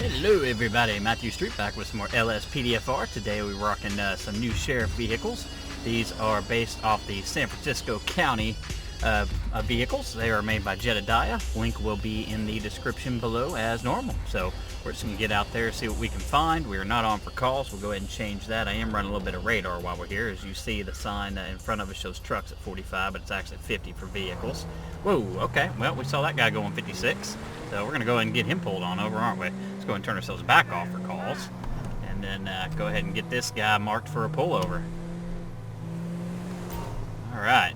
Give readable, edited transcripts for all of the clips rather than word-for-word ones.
Hello everybody, Matthew Street back with some more LSPDFR. Today we're rocking some new sheriff vehicles. These are based off the San Francisco County vehicles. They are made by Jedediah. Link will be in the description below as normal. So we're just going to get out there and see what we can find. We are not on for calls. We'll go ahead and change that. I am running a little bit of radar while we're here. As you see, the sign in front of us shows trucks at 45, but it's actually 50 for vehicles. Whoa, okay. Well, we saw that guy going 56. So we're going to go ahead and get him pulled on over, aren't we? Let's go ahead and turn ourselves back off for calls. And then go ahead and get this guy marked for a pullover. Alright.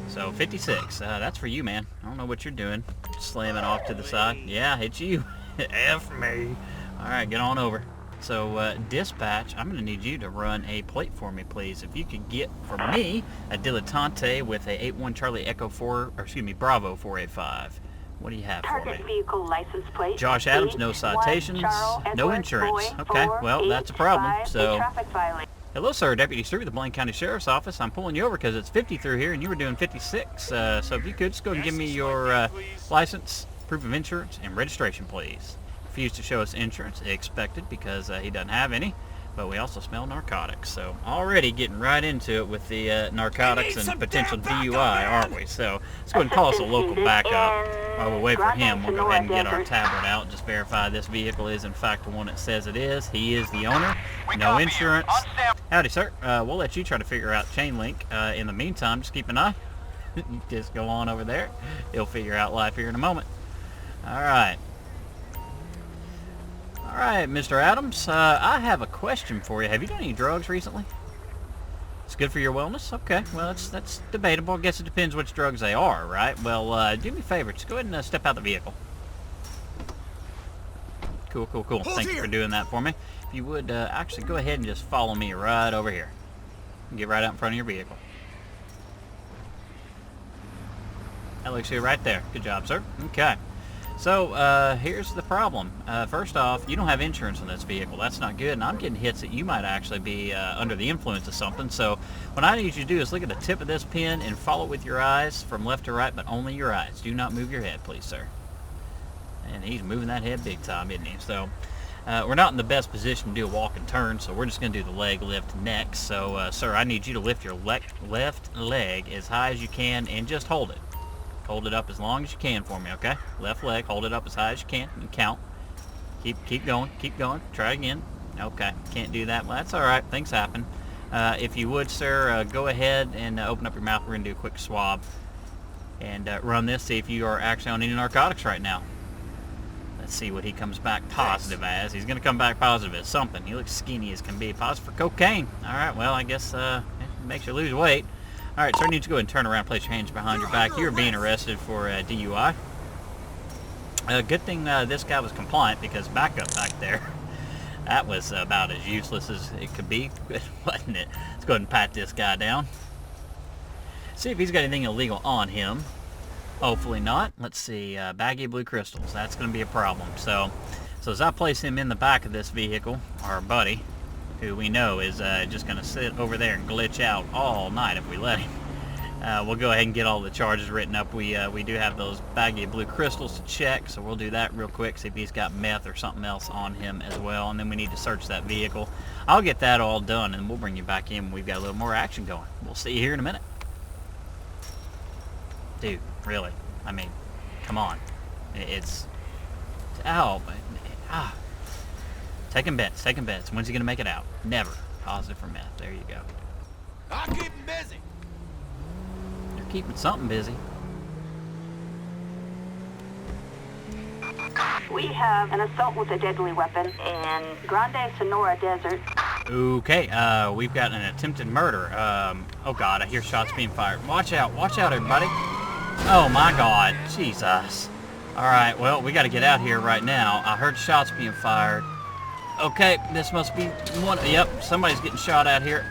So 56. That's for you, man. I don't know what you're doing. Slamming off to the side. Yeah, it's you. F me. Alright, get on over. So dispatch, I'm going to need you to run a plate for me, please. If you could get for me a Dilettante with a 81 Charlie Echo 4, or excuse me, Bravo 485. What do you have for me? Vehicle license plate. Josh Adams, no citations, no insurance. Okay, well, that's a problem. So, hello, sir. Deputy Street with the Blaine County Sheriff's Office. I'm pulling you over because it's 50 through here and you were doing 56. So if you could, just go ahead and give me your license, proof of insurance, and registration, please. Refused to show us insurance, expected, because he doesn't have any. But we also smell narcotics, so already getting right into it with the narcotics and potential DUI, aren't we? So let's go ahead and call us a local backup. While we wait for him, we'll go ahead and get our tablet out, just verify this vehicle is in fact the one it says it is. He is the owner, no insurance. Howdy, sir. We'll let you try to figure out chain link. In the meantime, just keep an eye. Just go on over there. He'll figure out life here in a moment. All right. Alright, Mr. Adams, I have a question for you. Have you done any drugs recently? It's good for your wellness? Okay, well, that's debatable. I guess it depends which drugs they are, right? Well, do me a favor. Just go ahead and step out the vehicle. Cool. Thank you for doing that for me. If you would actually go ahead and just follow me right over here. Get right out in front of your vehicle. That looks you right there. Good job, sir. Okay. So, here's the problem. First off, you don't have insurance on this vehicle. That's not good, and I'm getting hits that you might actually be under the influence of something. So, what I need you to do is look at the tip of this pin and follow with your eyes from left to right, but only your eyes. Do not move your head, please, sir. And he's moving that head big time, isn't he? So, we're not in the best position to do a walk and turn, so we're just going to do the leg lift next. So, sir, I need you to lift your left leg as high as you can and just hold it. Hold it up as long as you can for me, okay? Left leg, hold it up as high as you can and count. Keep going. Try again. Okay, can't do that. Well, that's all right. Things happen. If you would, sir, go ahead and open up your mouth. We're going to do a quick swab and run this, see if you are actually on any narcotics right now. Let's see what he comes back positive as. He's going to come back positive as something. He looks skinny as can be. Positive for cocaine. All right, well, I guess it makes you lose weight. All right, sir, you need to go ahead and turn around and place your hands behind your back. You're being arrested for DUI. Good thing this guy was compliant, because backup back there, that was about as useless as it could be, wasn't it? Let's go ahead and pat this guy down. See if he's got anything illegal on him. Hopefully not. Let's see, baggy blue crystals. That's going to be a problem. So as I place him in the back of this vehicle, our buddy, who we know is just going to sit over there and glitch out all night if we let him. We'll go ahead and get all the charges written up. We do have those baggy blue crystals to check, so we'll do that real quick, see if he's got meth or something else on him as well, and then we need to search that vehicle. I'll get that all done, and we'll bring you back in when we've got a little more action going. We'll see you here in a minute. Dude, really? I mean, come on. It's... Oh, but... Taking bets. When's he going to make it out? Never. Positive for meth. There you go. I'll keep him busy. You're keeping something busy. We have an assault with a deadly weapon in Grande Sonora Desert. Okay, we've got an attempted murder. Oh God, I hear shots being fired. Watch out, everybody. Oh my God, Jesus. Alright, well, we got to get out here right now. I heard shots being fired. Okay, this must be one. Yep, somebody's getting shot out here.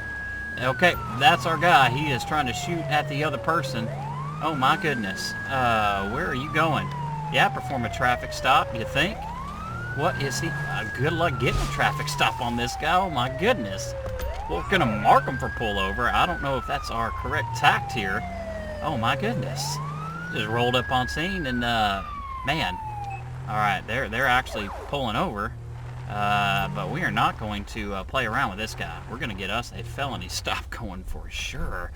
Okay, that's our guy. He is trying to shoot at the other person. Oh my goodness. Where are you going? Yeah, perform a traffic stop, you think? What is he? Good luck getting a traffic stop on this guy. Oh my goodness. We're gonna mark him for pullover. I don't know if that's our correct tact here. Oh my goodness. Just rolled up on scene and man, All right, they're actually pulling over, but we are not going to play around with this guy. We're going to get us a felony stop going for sure.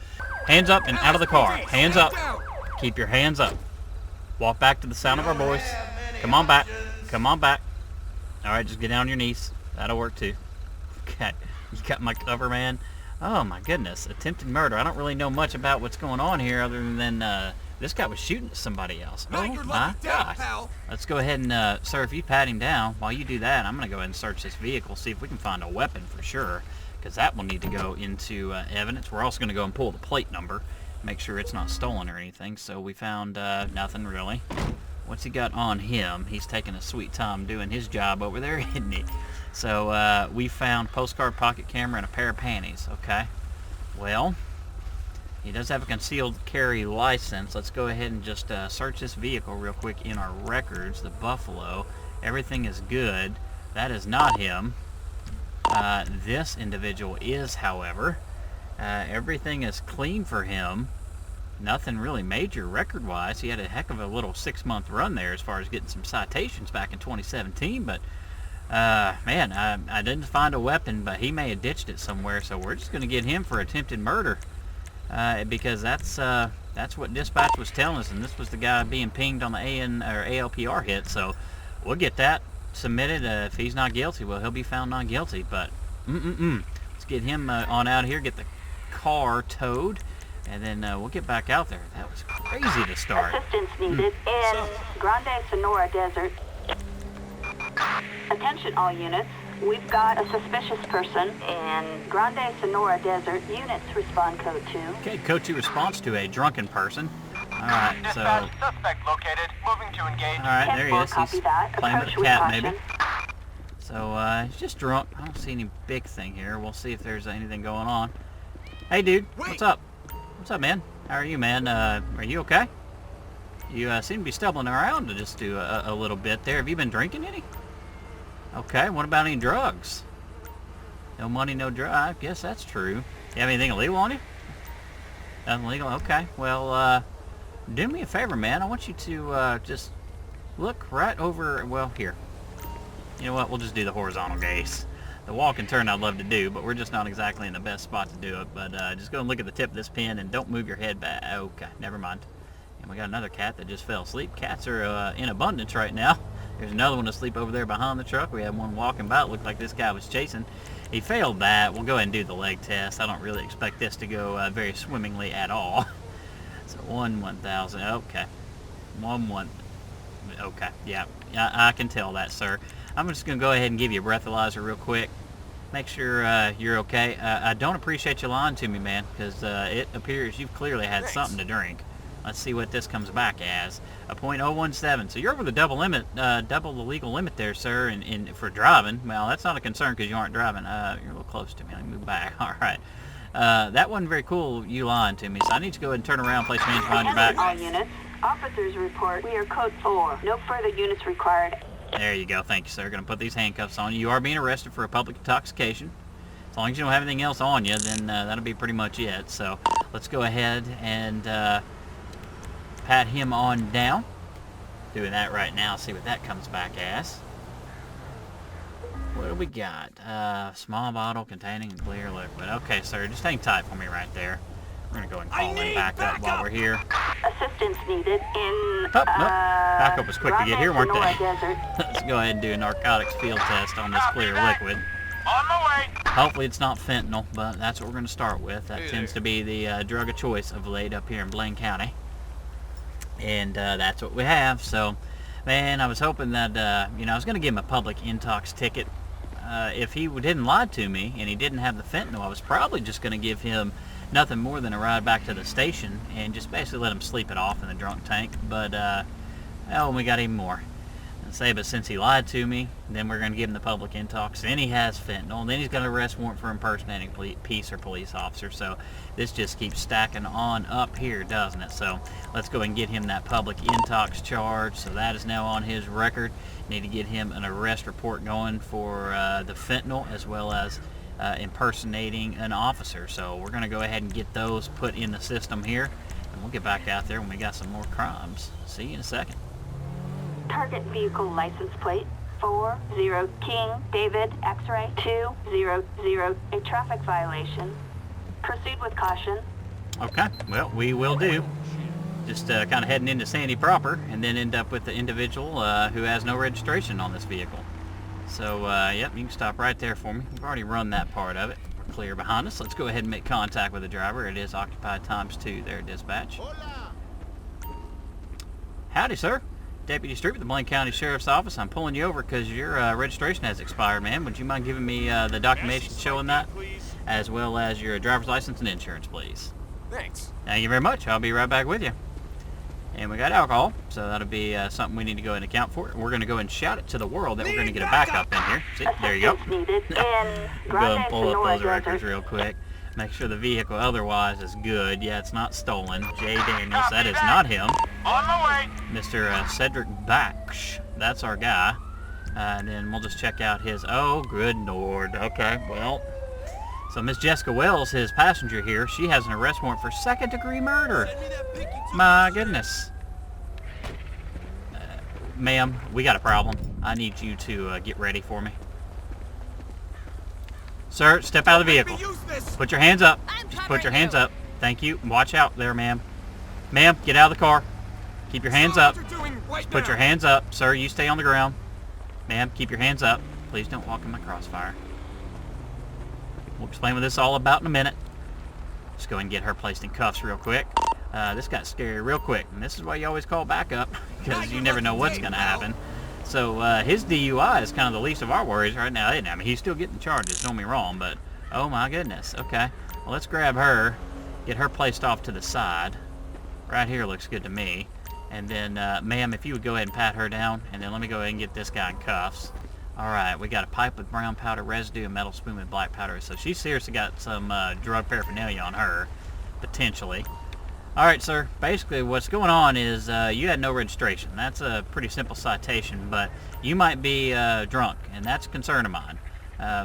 Hands up and out of the car. Hands up. Keep your hands up. Walk back to the sound of our voice. Come on back. Come on back. All right, just get down on your knees. That'll work too. Okay, you got my cover, man. Oh my goodness, attempted murder. I don't really know much about what's going on here other than this guy was shooting at somebody else. Oh my gosh. Let's go ahead and, sir, if you pat him down, while you do that, I'm going to go ahead and search this vehicle, see if we can find a weapon for sure, because that will need to go into evidence. We're also going to go and pull the plate number, make sure it's not stolen or anything. So we found nothing really. What's he got on him? He's taking a sweet time doing his job over there, isn't he? So we found postcard pocket camera and a pair of panties. Okay, well, he does have a concealed carry license. Let's go ahead and just search this vehicle real quick in our records. The Buffalo, everything is good. That is not him. This individual is, however. Everything is clean for him. Nothing really major record-wise. He had a heck of a little 6-month run there as far as getting some citations back in 2017, but man, I didn't find a weapon, but he may have ditched it somewhere, so we're just going to get him for attempted murder, because that's what dispatch was telling us, and this was the guy being pinged on the ALPR hit, so we'll get that submitted. If he's not guilty, well, he'll be found not guilty, but let's get him on out of here, get the car towed, and then we'll get back out there. That was crazy to start. Assistance needed in Grande Sonora Desert. Attention all units. We've got a suspicious person in Grande Sonora Desert. Units respond code 2. Okay, code 2 response to a drunken person. Alright, so... Suspect located. Moving to engage. Alright, there he is. He's playing with a cat, maybe. Caution. So, he's just drunk. I don't see any big thing here. We'll see if there's anything going on. Hey, dude. What's up? What's up, man? How are you, man? Are you okay? You seem to be stumbling around to just do a little bit there. Have you been drinking any? Okay, what about any drugs? No money, no drugs. I guess that's true. You have anything illegal on you? Nothing illegal? Okay. Well, do me a favor, man. I want you to just look right over, well, here. You know what? We'll just do the horizontal gaze. The walk and turn I'd love to do, but we're just not exactly in the best spot to do it. But just go and look at the tip of this pin and don't move your head back. Okay, never mind. And we got another cat that just fell asleep. Cats are in abundance right now. There's another one asleep over there behind the truck. We had one walking by. It looked like this guy was chasing. He failed that. We'll go ahead and do the leg test. I don't really expect this to go very swimmingly at all. So 1,000. Okay. 1. Okay. Yeah. I can tell that, sir. I'm just going to go ahead and give you a breathalyzer real quick. Make sure you're okay. I don't appreciate you lying to me, man, because it appears you've clearly had something to drink. Let's see what this comes back as. A .017. So you're over the double limit, double the legal limit there, sir, for driving. Well, that's not a concern because you aren't driving. You're a little close to me. Let me move back. All right. That wasn't very cool, you lying to me. So I need to go ahead and turn around, place your hands behind your back. All units. Officers report we are code 4. No further units required. There you go. Thank you, sir. Going to put these handcuffs on you. You are being arrested for a public intoxication. As long as you don't have anything else on you, then that'll be pretty much it. So let's go ahead and pat him on down. Doing that right now. See what that comes back as. What do we got? Small bottle containing clear liquid. Okay, sir. Just hang tight for me right there. We're going to go and call him back up while we're here. Assistance needed in nope. Backup was quick to get here, weren't they? Desert. Let's go ahead and do a narcotics field test on this clear liquid. On my way. Hopefully it's not fentanyl, but that's what we're going to start with. That tends to be the drug of choice of late up here in Blaine County. And that's what we have. So, man, I was hoping that, I was going to give him a public intox ticket. If he didn't lie to me and he didn't have the fentanyl, I was probably just going to give him nothing more than a ride back to the station and just basically let him sleep it off in the drunk tank. But, we got even more. But since he lied to me, then we're going to give him the public intox. Then he has fentanyl. And then he's got an arrest warrant for impersonating peace or police officer. So this just keeps stacking on up here, doesn't it? So let's go and get him that public intox charge. So that is now on his record. Need to get him an arrest report going for the fentanyl as well as impersonating an officer. So we're going to go ahead and get those put in the system here. And we'll get back out there when we got some more crimes. See you in a second. Target vehicle license plate 40 King David X-ray 200. A traffic violation. Proceed with caution. Okay, well, we will do. Just kind of heading into Sandy proper, and then end up with the individual who has no registration on this vehicle. So, yep, you can stop right there for me. We've already run that part of it. We're clear behind us. Let's go ahead and make contact with the driver. It is occupied ×2 there, dispatch. Howdy, sir. Deputy Street with the Blaine County Sheriff's Office. I'm pulling you over because your registration has expired, man. Would you mind giving me the documentation showing that, as well as your driver's license and insurance, please? Thanks. Thank you very much. I'll be right back with you. And we got alcohol, so that'll be something we need to go and account for. We're going to go and shout it to the world that we're going to get a backup in here. See, there you go. Needed in Go and Grande pull up Sonora those records Desert. real quick. Make sure the vehicle otherwise is good. Yeah, it's not stolen. Jay Daniels, that is not him. On my way. Mr. Cedric Baksh, that's our guy. And then we'll just check out his, oh, good Lord. Okay, well. So Miss Jessica Wells, his passenger here, she has an arrest warrant for second-degree murder. My goodness. Ma'am, we got a problem. I need you to get ready for me. Sir, step out of the vehicle. Put your hands up. Just put your hands up. Thank you. Watch out there, ma'am. Ma'am, get out of the car. Keep your hands up. Just put your hands up. Sir, you stay on the ground. Ma'am, keep your hands up. Please don't walk in my crossfire. We'll explain what this is all about in a minute. Just go ahead and get her placed in cuffs real quick. This got scary real quick, and this is why you always call backup, because you never know what's going to happen. So his DUI is kind of the least of our worries right now, isn't it? I mean, he's still getting charges, don't get me wrong, but oh my goodness. Okay, well, let's grab her, get her placed off to the side. Right here looks good to me. And then, ma'am, if you would go ahead and pat her down, and then let me go ahead and get this guy in cuffs. Alright, we got a pipe with brown powder residue, a metal spoon with black powder. So she's seriously got some drug paraphernalia on her, potentially. Alright, sir, basically what's going on is you had no registration. That's a pretty simple citation, but you might be drunk, and that's a concern of mine.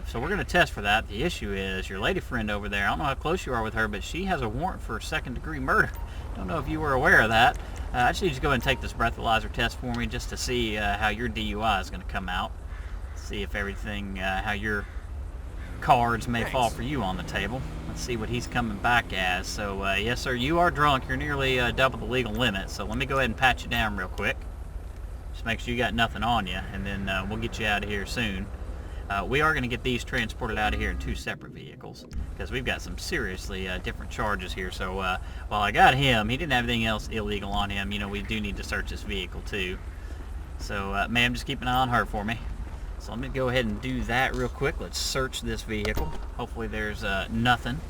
So we're going to test for that. The issue is your lady friend over there, I don't know how close you are with her, but she has a warrant for second-degree murder. Don't know if you were aware of that. I just need you to go ahead and take this breathalyzer test for me just to see how your DUI is going to come out. See if everything, how your cards may fall for you on the table. Let's see what he's coming back as. So, yes, sir, you are drunk. You're nearly double the legal limit. So let me go ahead and pat you down real quick. Just make sure you got nothing on you, and then we'll get you out of here soon. We are going to get these transported out of here in 2 separate vehicles because we've got some seriously different charges here. So while I got him, he didn't have anything else illegal on him. You know, we do need to search this vehicle too. So, ma'am, just keep an eye on her for me. So let me go ahead and do that real quick. Let's search this vehicle. Hopefully there's nothing.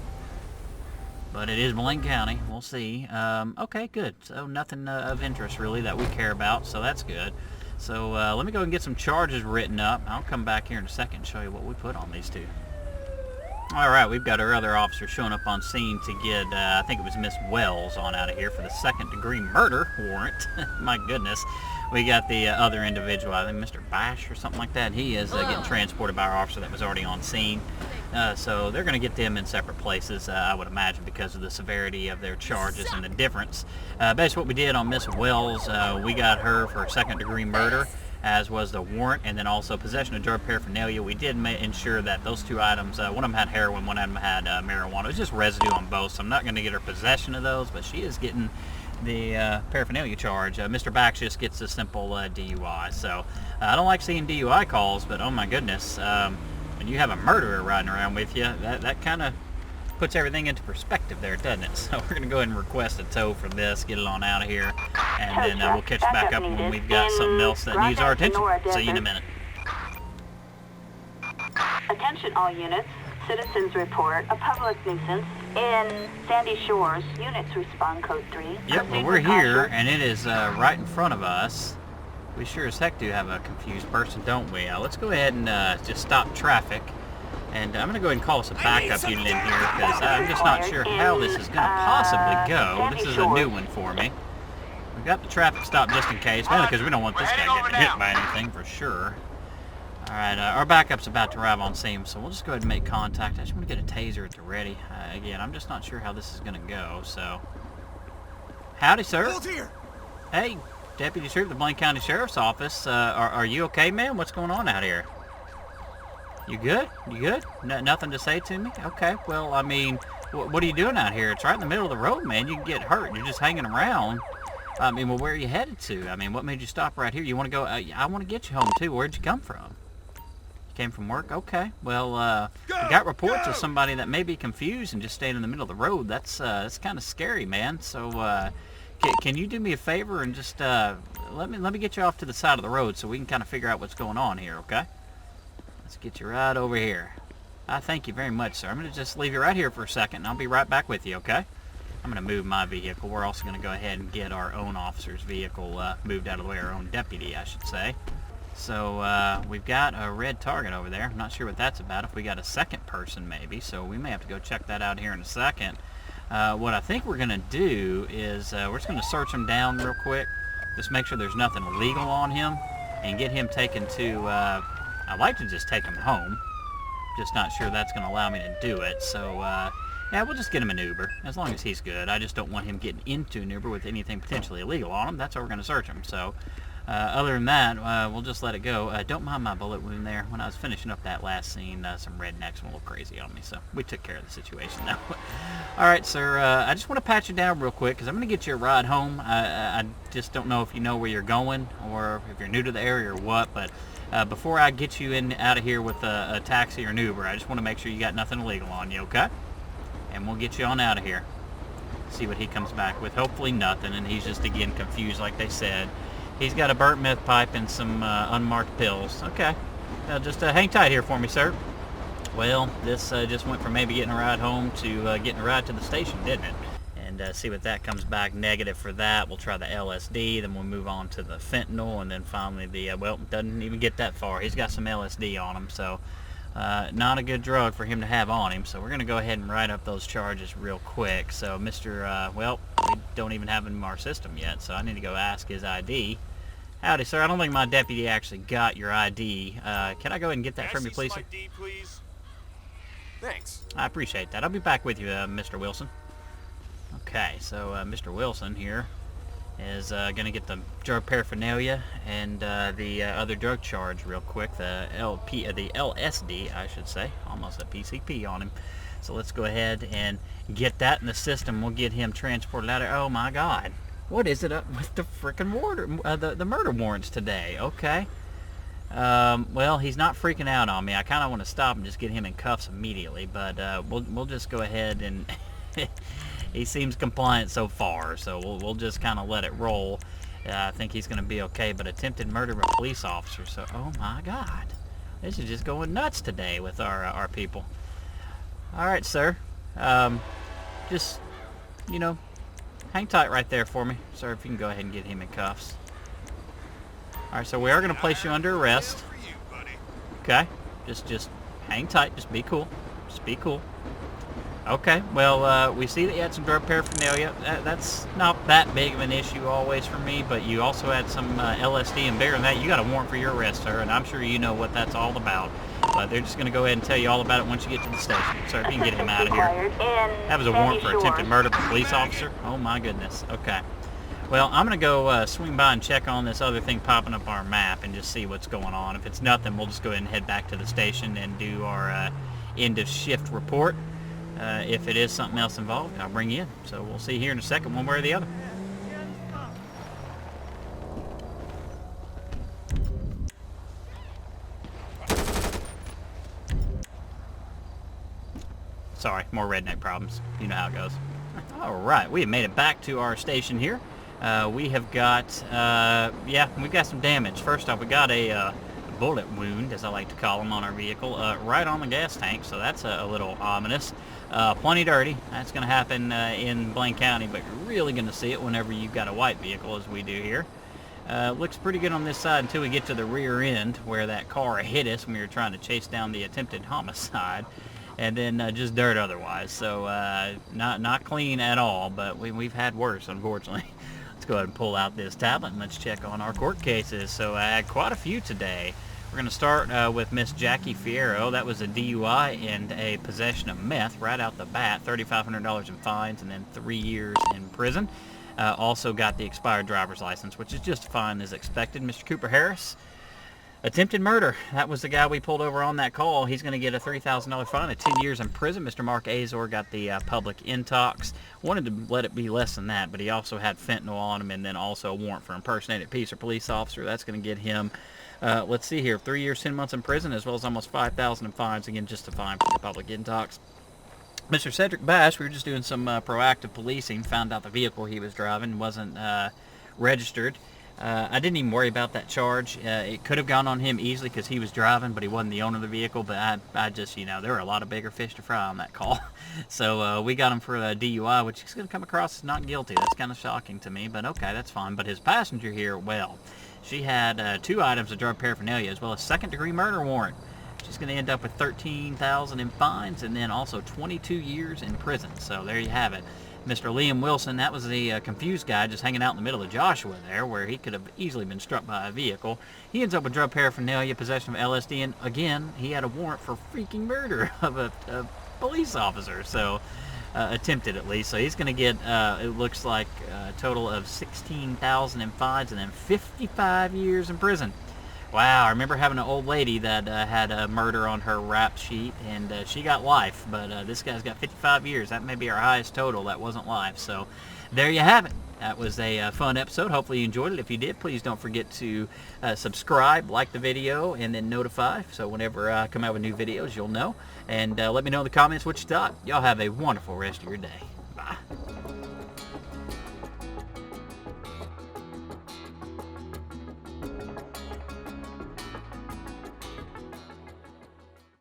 But it is Blaine County. We'll see. Okay, good. So nothing of interest really that we care about. So that's good. So let me go and get some charges written up. I'll come back here in a second and show you what we put on these two. Alright, we've got our other officer showing up on scene to get, I think it was Miss Wells on out of here for the second-degree murder warrant. My goodness. We got the other individual, I think Mr. Bash or something like that. He is getting transported by our officer that was already on scene. So they're going to get them in separate places, I would imagine, because of the severity of their charges and the difference. Basically what we did on Miss Wells, we got her for second-degree murder, as was the warrant, and then also possession of drug paraphernalia. We did ensure that those 2 items, one of them had heroin, one of them had marijuana. It was just residue on both, so I'm not going to get her possession of those, but she is getting the paraphernalia charge. Mr. Bax just gets a simple DUI. So I don't like seeing DUI calls, but oh my goodness, when you have a murderer riding around with you, that kind of puts everything into perspective there, doesn't it? So we're going to go ahead and request a tow for this, get it on out of here, and then we'll catch back up when we've got something else that needs our attention. See you in a minute. Attention all units. Citizens report a public nuisance in Sandy Shores. Units respond code 3. Yep, well, we're here, and it is right in front of us. We sure as heck do have a confused person, don't we? Let's go ahead and just stop traffic. And I'm going to go ahead and call us a backup unit in here because I'm just not sure how this is going to possibly go. This is a new one for me. We've got the traffic stop just in case, mainly because we don't want this guy getting hit by anything for sure. Alright, our backup's about to arrive on scene, so we'll just go ahead and make contact. I just want to get a taser at the ready. Again, I'm just not sure how this is going to go, so... Howdy, sir. Hey, Deputy Sheriff, the Blaine County Sheriff's Office. Are you okay, man? What's going on out here? You good? You good? Nothing to say to me? Okay, well, I mean, what are you doing out here? It's right in the middle of the road, man. You can get hurt. You're just hanging around. I mean, well, where are you headed to? I mean, what made you stop right here? You want to go? I want to get you home, too. Where'd you come from? You came from work? Okay. Well, we got reports of somebody that may be confused and just staying in the middle of the road. That's kind of scary, man. So, can you do me a favor and just let me get you off to the side of the road so we can kind of figure out what's going on here, okay? Let's get you right over here. I thank you very much, sir. I'm going to just leave you right here for a second, and I'll be right back with you, okay? I'm going to move my vehicle. We're also going to go ahead and get our own officer's vehicle moved out of the way, our own deputy, I should say. So we've got a red target over there. I'm not sure what that's about, if we got a second person maybe, so we may have to go check that out here in a second. What I think we're going to do is we're just going to search him down real quick, just make sure there's nothing illegal on him, and get him taken to, I'd like to just take him home, just not sure that's going to allow me to do it, so yeah, we'll just get him an Uber, as long as he's good. I just don't want him getting into an Uber with anything potentially illegal on him. That's why we're going to search him, so other than that, we'll just let it go. Don't mind my bullet wound there. When I was finishing up that last scene, some rednecks went a little crazy on me, so we took care of the situation now. Alright, sir, I just want to pat you down real quick, because I'm going to get you a ride home. I just don't know if you know where you're going, or if you're new to the area or what, but before I get you out of here with a taxi or an Uber, I just want to make sure you got nothing illegal on you, okay? And we'll get you on out of here. See what he comes back with. Hopefully nothing, and he's just, again, confused like they said. He's got a burnt meth pipe and some unmarked pills. Okay. Just hang tight here for me, sir. Well, this just went from maybe getting a ride home to getting a ride to the station, didn't it? And see what that comes back negative for that. We'll try the LSD, then we'll move on to the fentanyl, and then finally the, well, doesn't even get that far. He's got some LSD on him, so not a good drug for him to have on him. So we're going to go ahead and write up those charges real quick. So Mr., well, we don't even have him in our system yet, so I need to go ask his ID. Howdy, sir. I don't think my deputy actually got your ID. Can I go ahead and get that from you, please, sir? ID, please? Thanks. I appreciate that. I'll be back with you, Mr. Wilson. Okay, so Mr. Wilson here is going to get the drug paraphernalia and the other drug charge real quick, the LSD, I should say. Almost a PCP on him. So let's go ahead and get that in the system. We'll get him transported out of there. Oh, my God. What is it up with the frickin' the murder warrants today? Okay. Well, he's not freaking out on me. I kind of want to stop and just get him in cuffs immediately, but we'll just go ahead and he seems compliant so far, so we'll just kind of let it roll. I think he's going to be okay, but attempted murder of a police officer, so oh my God. This is just going nuts today with our people. All right, sir. Just, you know, hang tight right there for me, sir, if you can go ahead and get him in cuffs. All right, so we are going to place you under arrest. Okay, just hang tight. Just be cool. Just be cool. Okay, well, we see that you had some drug paraphernalia. That's not that big of an issue always for me, but you also had some LSD, and bigger than that, you got a warrant for your arrest, sir, and I'm sure you know what that's all about. But they're just going to go ahead and tell you all about it once you get to the station. Sir, if you can get him out of here. That was a warrant for attempted murder of a police officer? Oh, my goodness. Okay. Well, I'm going to go swing by and check on this other thing popping up our map and just see what's going on. If it's nothing, we'll just go ahead and head back to the station and do our end-of-shift report. If it is something else involved, I'll bring you in. So we'll see here in a second, one way or the other. Sorry, more redneck problems. You know how it goes. All right, we have made it back to our station here. We have got, yeah, we've got some damage. First off, we got a bullet wound, as I like to call them, on our vehicle, right on the gas tank, so that's a little ominous. Plenty dirty. That's going to happen in Blaine County, but you're really going to see it whenever you've got a white vehicle, as we do here. Looks pretty good on this side until we get to the rear end, where that car hit us when we were trying to chase down the attempted homicide. And then just dirt otherwise, so not clean at all, but we've had worse, unfortunately. Let's go ahead and pull out this tablet and let's check on our court cases. So I had quite a few today. We're going to start with Miss Jackie Fierro. That was a DUI and a possession of meth right out the bat, $3,500 in fines and then 3 years in prison. Also got the expired driver's license, which is just fine as expected. Mr. Cooper Harris, attempted murder. That was the guy we pulled over on that call. He's going to get a $3,000 fine and 10 years in prison. Mr. Mark Azor got the public intox. Wanted to let it be less than that, but he also had fentanyl on him, and then also a warrant for impersonating a peace or police officer. That's going to get him, let's see here, 3 years, 10 months in prison, as well as almost $5,000 in fines. Again, just a fine for the public intox. Mr. Cedric Bash, we were just doing some proactive policing, found out the vehicle he was driving wasn't registered. I didn't even worry about that charge. It could have gone on him easily because he was driving, but he wasn't the owner of the vehicle. But I just, you know, there were a lot of bigger fish to fry on that call. So we got him for a DUI, which is going to come across as not guilty. That's kind of shocking to me, but okay, that's fine. But his passenger here, well, she had 2 items of drug paraphernalia as well as second-degree murder warrant. She's going to end up with $13,000 in fines and then also 22 years in prison. So there you have it. Mr. Liam Wilson, that was the confused guy just hanging out in the middle of Joshua there, where he could have easily been struck by a vehicle. He ends up with drug paraphernalia, possession of LSD, and again, he had a warrant for freaking murder of a police officer. So attempted at least. So he's going to get, it looks like, a total of $16,000 in fines and then 55 years in prison. Wow, I remember having an old lady that had a murder on her rap sheet, and she got life, but this guy's got 55 years. That may be our highest total. That wasn't life. So there you have it. That was a fun episode. Hopefully you enjoyed it. If you did, please don't forget to subscribe, like the video, and then notify. So whenever I come out with new videos, you'll know. And let me know in the comments what you thought. Y'all have a wonderful rest of your day.